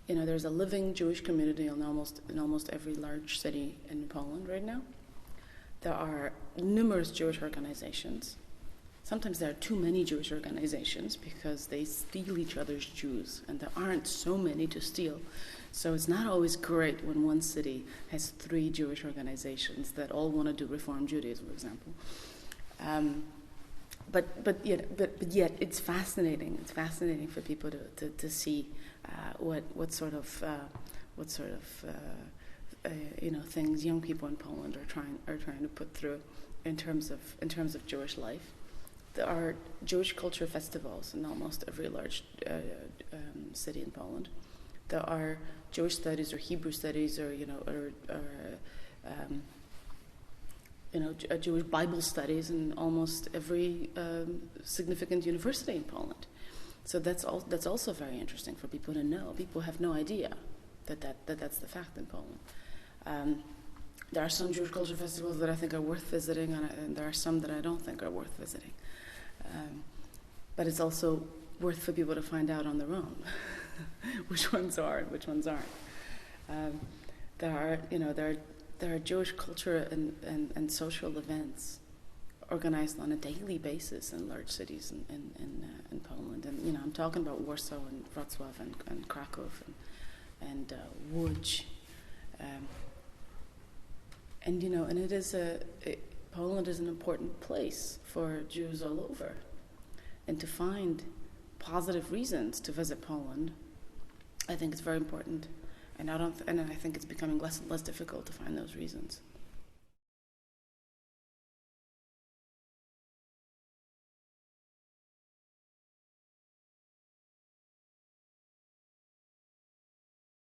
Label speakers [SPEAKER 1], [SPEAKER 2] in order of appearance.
[SPEAKER 1] there's a living Jewish community in almost every large city in Poland right now. There are numerous Jewish organizations. Sometimes there are too many Jewish organizations because they steal each other's Jews, and there aren't so many to steal. So it's not always great when one city has 3 Jewish organizations that all want to do Reform Judaism, for example. But yet it's fascinating. It's fascinating for people to see what sort of things young people in Poland are trying to put through in terms of Jewish life. There are Jewish culture festivals in almost every large city in Poland. There are Jewish studies or Hebrew studies or Jewish Bible studies in almost every significant university in Poland. So that's also very interesting for people to know. People have no idea that's the fact in Poland. There are some Jewish culture festivals that I think are worth visiting, and there are some that I don't think are worth visiting. But it's also worth for people to find out on their own which ones are and which ones aren't. There are Jewish culture and social events organized on a daily basis in large cities in Poland. And I'm talking about Warsaw and Wrocław and Krakow and Łódź. And it is Poland is an important place for Jews all over, and to find positive reasons to visit Poland, I think it's very important. And I think it's becoming less and less difficult to find those reasons.